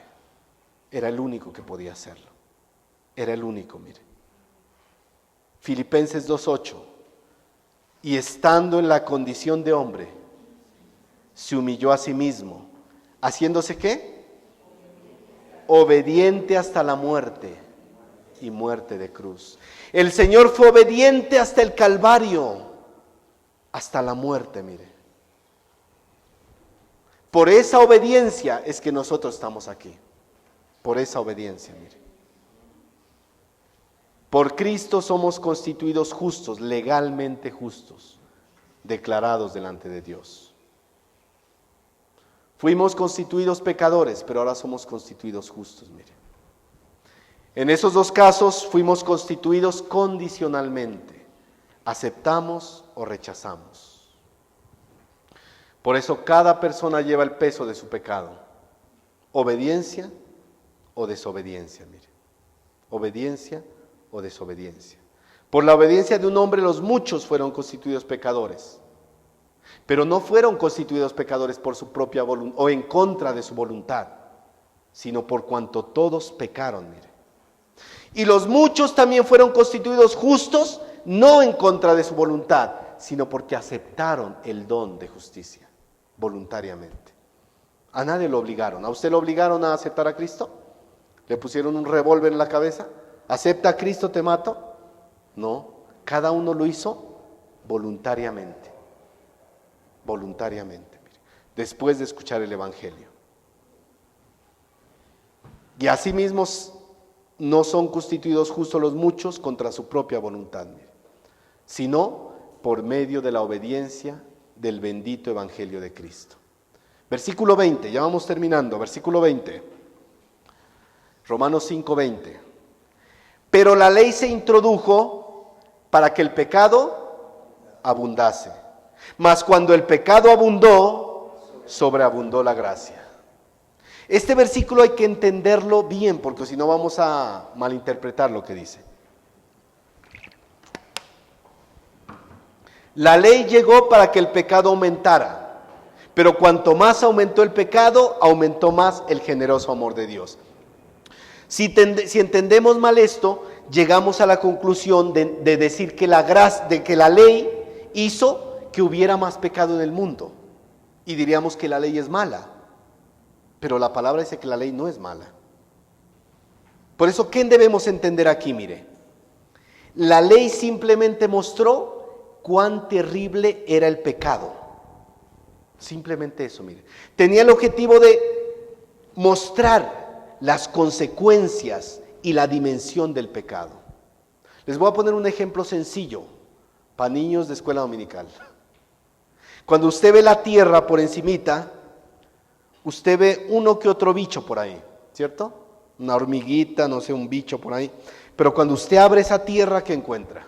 era el único que podía hacerlo. Era el único, mire. Filipenses 2:8. Y estando en la condición de hombre, se humilló a sí mismo, haciéndose ¿qué? Obediente hasta la muerte y muerte de cruz. El Señor fue obediente hasta el Calvario, hasta la muerte, mire. Por esa obediencia es que nosotros estamos aquí. Por esa obediencia, mire. Por Cristo somos constituidos justos, legalmente justos, declarados delante de Dios. Fuimos constituidos pecadores, pero ahora somos constituidos justos, mire. En esos dos casos fuimos constituidos condicionalmente. Aceptamos o rechazamos. Por eso cada persona lleva el peso de su pecado. Obediencia o desobediencia, mire. Obediencia o desobediencia. Por la obediencia de un hombre los muchos fueron constituidos pecadores. Pero no fueron constituidos pecadores por su propia voluntad o en contra de su voluntad, sino por cuanto todos pecaron, mire. Y los muchos también fueron constituidos justos, no en contra de su voluntad, sino porque aceptaron el don de justicia, voluntariamente. A nadie lo obligaron. ¿A usted lo obligaron a aceptar a Cristo? ¿Le pusieron un revólver en la cabeza? ¿Acepta a Cristo, te mato? No, cada uno lo hizo voluntariamente. Voluntariamente, mire, después de escuchar el Evangelio. Y asimismo no son constituidos justos los muchos contra su propia voluntad, mire, sino por medio de la obediencia del bendito Evangelio de Cristo. Versículo 20, ya vamos terminando, versículo 20, Romanos 5:20. Pero la ley se introdujo para que el pecado abundase, mas cuando el pecado abundó, sobreabundó la gracia. Este versículo hay que entenderlo bien, porque si no vamos a malinterpretar lo que dice. La ley llegó para que el pecado aumentara, pero cuanto más aumentó el pecado, aumentó más el generoso amor de Dios. Si entendemos mal esto, llegamos a la conclusión de decir que la ley hizo que hubiera más pecado en el mundo. Y diríamos que la ley es mala. Pero la palabra dice que la ley no es mala. Por eso, ¿qué debemos entender aquí? Mire, la ley simplemente mostró cuán terrible era el pecado. Simplemente eso, mire. Tenía el objetivo de mostrar las consecuencias y la dimensión del pecado. Les voy a poner un ejemplo sencillo para niños de escuela dominical. Cuando usted ve la tierra por encimita, usted ve uno que otro bicho por ahí, ¿cierto? Una hormiguita, no sé, un bicho por ahí. Pero cuando usted abre esa tierra, ¿qué encuentra?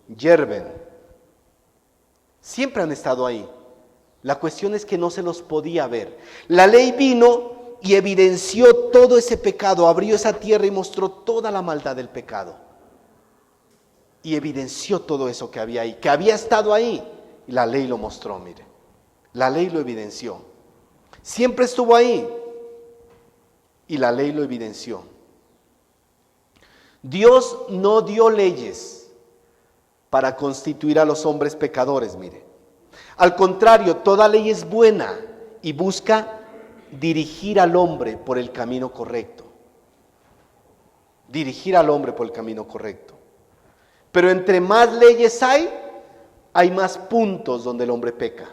Hierven. Siempre han estado ahí. La cuestión es que no se los podía ver. La ley vino y evidenció todo ese pecado, abrió esa tierra y mostró toda la maldad del pecado. Y evidenció todo eso que había ahí, que había estado ahí. Y la ley lo mostró, mire. La ley lo evidenció. Siempre estuvo ahí. Y la ley lo evidenció. Dios no dio leyes para constituir a los hombres pecadores, mire. Al contrario, toda ley es buena y busca dirigir al hombre por el camino correcto. Dirigir al hombre por el camino correcto. Pero entre más leyes hay más puntos donde el hombre peca.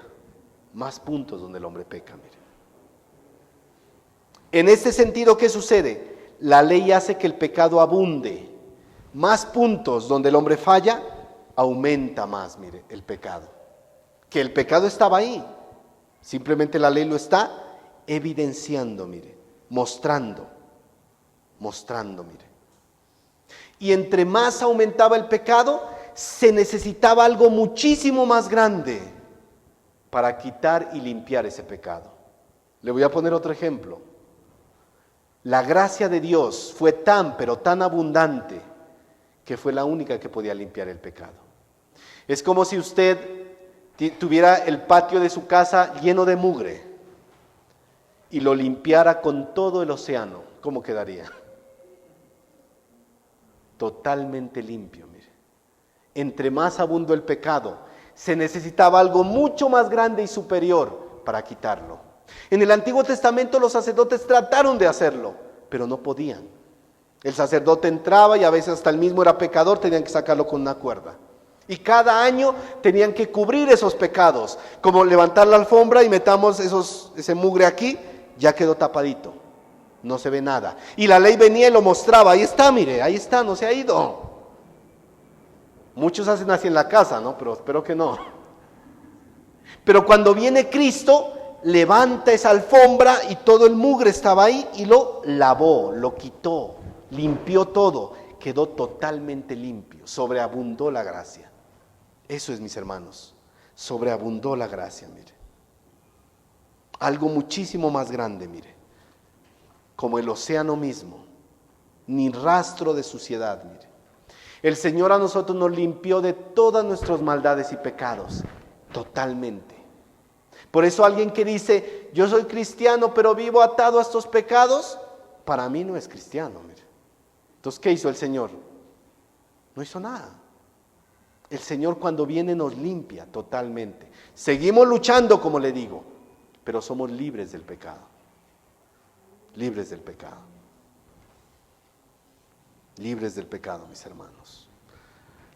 Más puntos donde el hombre peca, mire. En este sentido, ¿qué sucede? La ley hace que el pecado abunde. Más puntos donde el hombre falla, aumenta más, mire, el pecado. Que el pecado estaba ahí. Simplemente la ley lo está evidenciando, mire, mostrando, mire. Y entre más aumentaba el pecado, se necesitaba algo muchísimo más grande para quitar y limpiar ese pecado. Le voy a poner otro ejemplo. La gracia de Dios fue pero tan abundante, que fue la única que podía limpiar el pecado. Es como si usted tuviera el patio de su casa lleno de mugre y lo limpiara con todo el océano. ¿Cómo quedaría? Totalmente limpio, mire. Entre más abundó el pecado, se necesitaba algo mucho más grande y superior para quitarlo. En el Antiguo Testamento los sacerdotes trataron de hacerlo, pero no podían. El sacerdote entraba y a veces hasta el mismo era pecador, tenían que sacarlo con una cuerda. Y cada año tenían que cubrir esos pecados, como levantar la alfombra y metamos ese mugre aquí, ya quedó tapadito, no se ve nada. Y la ley venía y lo mostraba, ahí está, mire, ahí está, no se ha ido. Muchos hacen así en la casa, ¿no? Pero espero que no. Pero cuando viene Cristo, levanta esa alfombra y todo el mugre estaba ahí y lo lavó, lo quitó, limpió todo, quedó totalmente limpio, sobreabundó la gracia. Eso es, mis hermanos, sobreabundó la gracia, mire. Algo muchísimo más grande, mire, como el océano mismo, ni rastro de suciedad, mire. El Señor a nosotros nos limpió de todas nuestras maldades y pecados, totalmente. Por eso alguien que dice, yo soy cristiano pero vivo atado a estos pecados, para mí no es cristiano, mire. Entonces, ¿qué hizo el Señor? No hizo nada. El Señor cuando viene nos limpia totalmente. Seguimos luchando, como le digo, pero somos libres del pecado. Libres del pecado. libres del pecado, mis hermanos.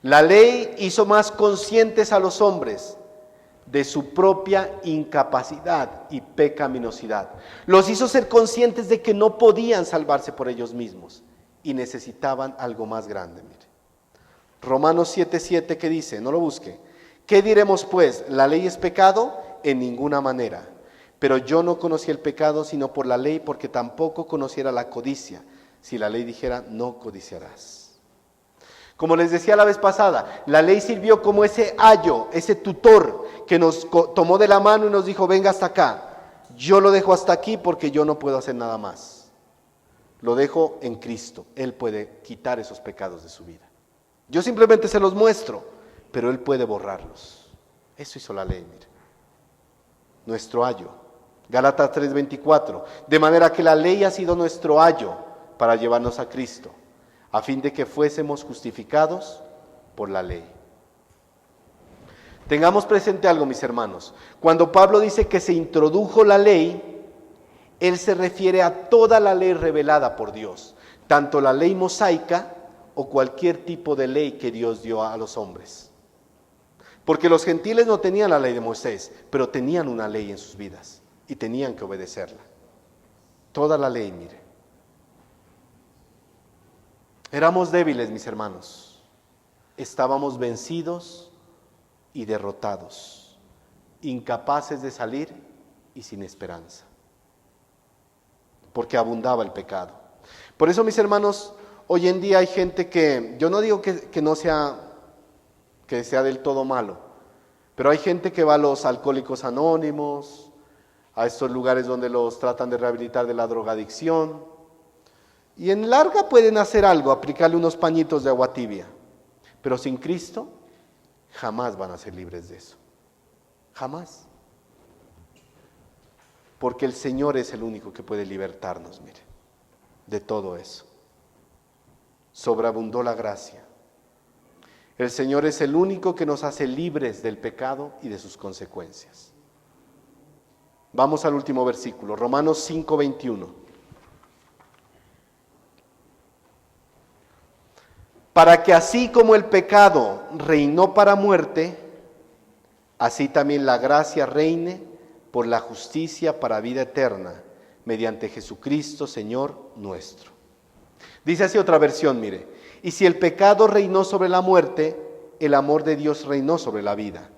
La ley hizo más conscientes a los hombres de su propia incapacidad y pecaminosidad. Los hizo ser conscientes de que no podían salvarse por ellos mismos y necesitaban algo más grande. Mire. Romanos 7:7, ¿qué dice? No lo busque. ¿Qué diremos pues? ¿La ley es pecado? En ninguna manera. Pero yo no conocí el pecado sino por la ley, porque tampoco conociera la codicia. Si la ley dijera, no codiciarás. Como les decía la vez pasada, la ley sirvió como ese ayo, ese tutor que nos tomó de la mano y nos dijo, venga hasta acá. Yo lo dejo hasta aquí porque yo no puedo hacer nada más. Lo dejo en Cristo. Él puede quitar esos pecados de su vida. Yo simplemente se los muestro, pero Él puede borrarlos. Eso hizo la ley, mire. Nuestro ayo. Gálatas 3:24. De manera que la ley ha sido nuestro ayo para llevarnos a Cristo, a fin de que fuésemos justificados por la ley. Tengamos presente algo, mis hermanos. Cuando Pablo dice que se introdujo la ley, él se refiere a toda la ley revelada por Dios, tanto la ley mosaica o cualquier tipo de ley que Dios dio a los hombres. Porque los gentiles no tenían la ley de Moisés, pero tenían una ley en sus vidas y tenían que obedecerla. Toda la ley, mire. Éramos débiles, mis hermanos. Estábamos vencidos y derrotados, incapaces de salir y sin esperanza, porque abundaba el pecado. Por eso, mis hermanos, hoy en día hay gente que, yo no digo que no sea, que sea del todo malo, pero hay gente que va a los alcohólicos anónimos, a estos lugares donde los tratan de rehabilitar de la drogadicción, y en larga pueden hacer algo, aplicarle unos pañitos de agua tibia, pero sin Cristo jamás van a ser libres de eso, jamás. Porque el Señor es el único que puede libertarnos, mire, de todo eso. Sobreabundó la gracia. El Señor es el único que nos hace libres del pecado y de sus consecuencias. Vamos al último versículo, Romanos 5:21. Para que así como el pecado reinó para muerte, así también la gracia reine por la justicia para vida eterna, mediante Jesucristo, Señor nuestro. Dice así otra versión, mire, y si el pecado reinó sobre la muerte, el amor de Dios reinó sobre la vida.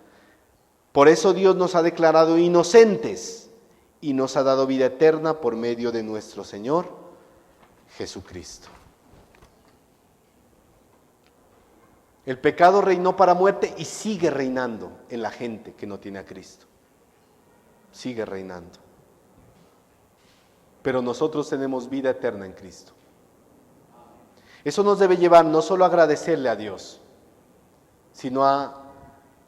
Por eso Dios nos ha declarado inocentes y nos ha dado vida eterna por medio de nuestro Señor Jesucristo. El pecado reinó para muerte y sigue reinando en la gente que no tiene a Cristo. Sigue reinando. Pero nosotros tenemos vida eterna en Cristo. Eso nos debe llevar no solo a agradecerle a Dios, sino a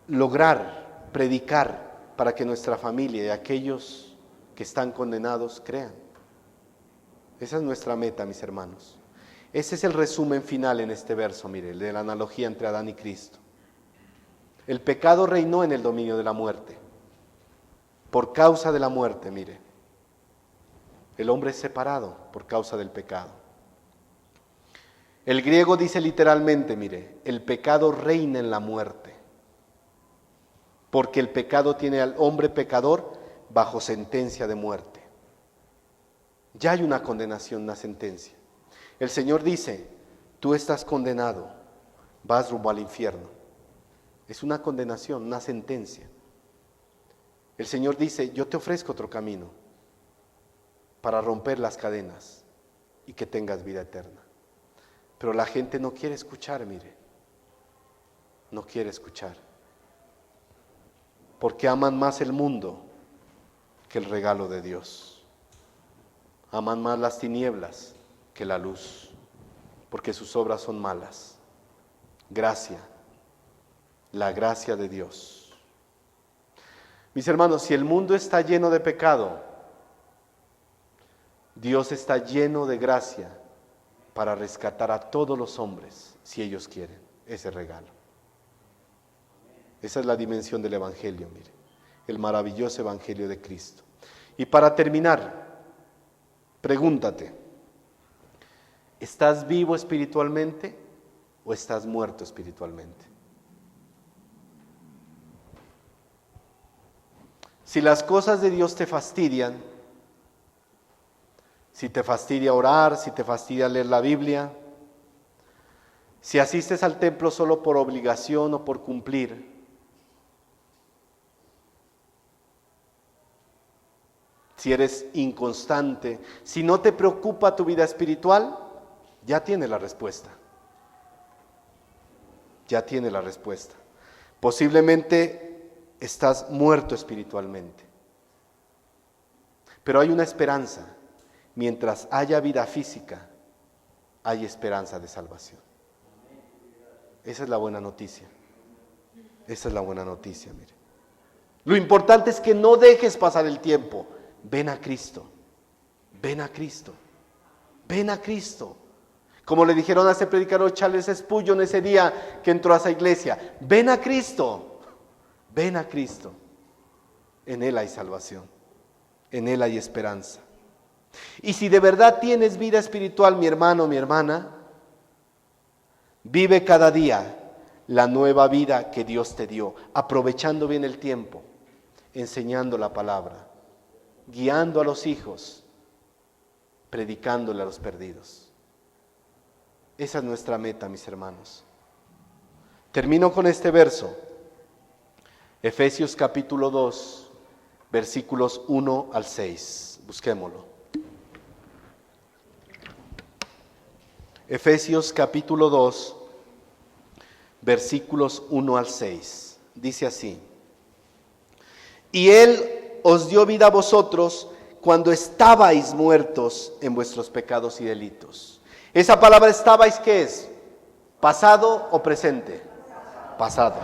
lograr, predicar para que nuestra familia y aquellos que están condenados crean. Esa es nuestra meta, mis hermanos. Ese es el resumen final en este verso, mire, de la analogía entre Adán y Cristo. El pecado reinó en el dominio de la muerte. Por causa de la muerte, mire, el hombre es separado por causa del pecado. El griego dice literalmente, mire, el pecado reina en la muerte, porque el pecado tiene al hombre pecador bajo sentencia de muerte. Ya hay una condenación, una sentencia. El Señor dice, tú estás condenado, vas rumbo al infierno. Es una condenación, una sentencia. El Señor dice, yo te ofrezco otro camino para romper las cadenas y que tengas vida eterna. Pero la gente no quiere escuchar, mire, no quiere escuchar. Porque aman más el mundo que el regalo de Dios. Aman más las tinieblas que la luz, porque sus obras son malas. Gracia, la gracia de Dios. Mis hermanos, si el mundo está lleno de pecado, Dios está lleno de gracia para rescatar a todos los hombres, si ellos quieren, ese regalo. Esa es la dimensión del Evangelio, mire, el maravilloso Evangelio de Cristo. Y para terminar, pregúntate, ¿Estás vivo espiritualmente o estás muerto espiritualmente? Si las cosas de Dios te fastidian, si te fastidia orar, si te fastidia leer la Biblia, si asistes al templo solo por obligación o por cumplir, si eres inconstante, si no te preocupa tu vida espiritual, ya tienes la respuesta. Ya tienes la respuesta. Posiblemente estás muerto espiritualmente. Pero hay una esperanza. Mientras haya vida física, hay esperanza de salvación. Esa es la buena noticia. Esa es la buena noticia, mire. Lo importante es que no dejes pasar el tiempo. Ven a Cristo. Ven a Cristo. Ven a Cristo. Como le dijeron a ese predicador Charles Spurgeon ese día que entró a esa iglesia. Ven a Cristo. Ven a Cristo. En Él hay salvación. En Él hay esperanza. Y si de verdad tienes vida espiritual, mi hermano, mi hermana, vive cada día la nueva vida que Dios te dio, aprovechando bien el tiempo, enseñando la palabra, guiando a los hijos, predicándole a los perdidos. Esa es nuestra meta, mis hermanos. Termino con este verso, Efesios capítulo 2, versículos 1 al 6. Busquémoslo. Efesios capítulo 2, versículos 1 al 6. Dice así: y Él os dio vida a vosotros cuando estabais muertos en vuestros pecados y delitos. Esa palabra estabais, ¿qué es? ¿Pasado o presente? Pasado.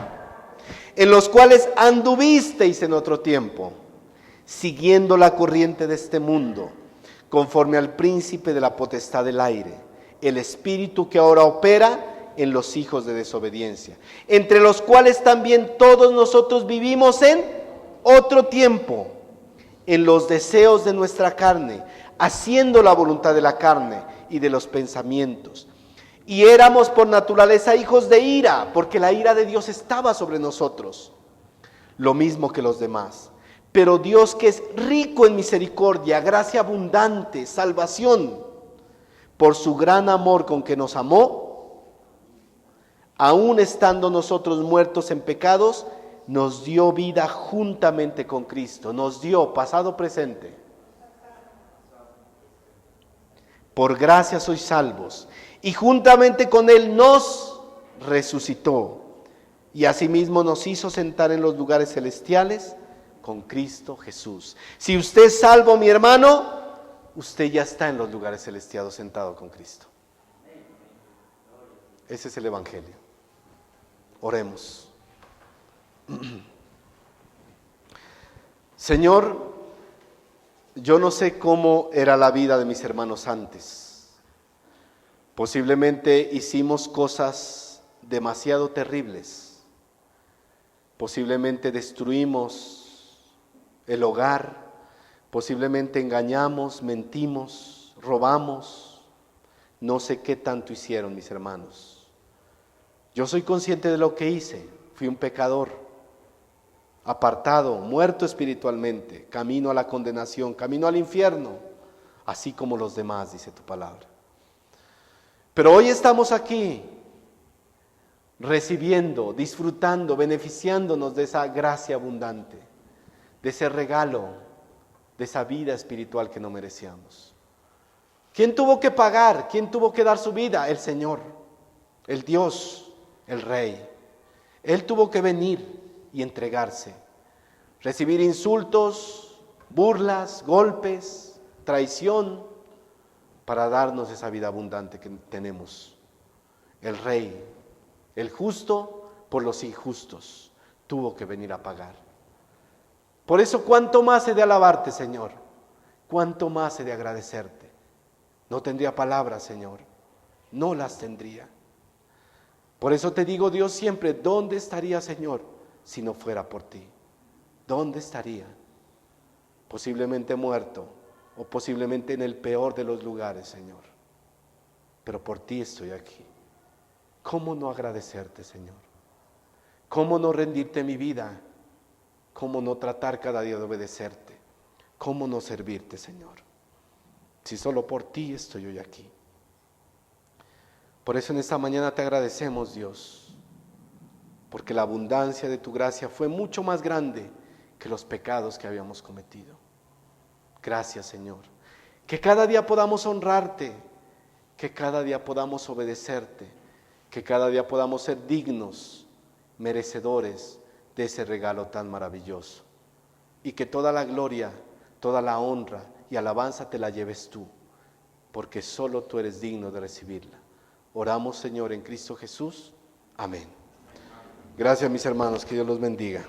En los cuales anduvisteis en otro tiempo, siguiendo la corriente de este mundo, conforme al príncipe de la potestad del aire, el espíritu que ahora opera en los hijos de desobediencia, entre los cuales también todos nosotros vivimos en otro tiempo, en los deseos de nuestra carne, haciendo la voluntad de la carne y de los pensamientos. Y éramos por naturaleza hijos de ira, porque la ira de Dios estaba sobre nosotros, lo mismo que los demás. Pero Dios, que es rico en misericordia, gracia abundante, salvación, por su gran amor con que nos amó, aun estando nosotros muertos en pecados, nos dio vida juntamente con Cristo. Nos dio, pasado, presente. Por gracia sois salvos. Y juntamente con Él nos resucitó. Y asimismo nos hizo sentar en los lugares celestiales con Cristo Jesús. Si usted es salvo, mi hermano, usted ya está en los lugares celestiales sentado con Cristo. Ese es el Evangelio. Oremos. Señor, yo no sé cómo era la vida de mis hermanos antes. Posiblemente hicimos cosas demasiado terribles. Posiblemente destruimos el hogar. Posiblemente engañamos, mentimos, robamos. No sé qué tanto hicieron mis hermanos. Yo soy consciente de lo que hice. Fui un pecador, apartado, muerto espiritualmente, camino a la condenación, camino al infierno, así como los demás, dice tu palabra. Pero hoy estamos aquí, recibiendo, disfrutando, beneficiándonos de esa gracia abundante, de ese regalo, de esa vida espiritual que no merecíamos. ¿Quién tuvo que pagar? ¿Quién tuvo que dar su vida? El Señor, el Dios, el Rey. Él tuvo que venir y entregarse, recibir insultos, burlas, golpes, traición, para darnos esa vida abundante que tenemos. El Rey, el justo por los injustos, tuvo que venir a pagar. Por eso, ¿cuánto más he de alabarte, Señor? ¿Cuánto más he de agradecerte? No tendría palabras, Señor. No las tendría. Por eso te digo, Dios, siempre, ¿dónde estaría, Señor, si no fuera por ti? ¿Dónde estaría? Posiblemente muerto, o posiblemente en el peor de los lugares, Señor. pero por ti estoy aquí. ¿Cómo no agradecerte, Señor? ¿Cómo no rendirte mi vida? ¿Cómo no tratar cada día de obedecerte? ¿Cómo no servirte, Señor? Si solo por ti estoy hoy aquí. Por eso en esta mañana te agradecemos, Dios, porque la abundancia de tu gracia fue mucho más grande que los pecados que habíamos cometido. Gracias, Señor. Que cada día podamos honrarte, que cada día podamos obedecerte, que cada día podamos ser dignos, merecedores de ese regalo tan maravilloso. Y que toda la gloria, toda la honra y alabanza te la lleves tú, porque solo tú eres digno de recibirla. Oramos, Señor, en Cristo Jesús. Amén. Gracias, mis hermanos. Que Dios los bendiga.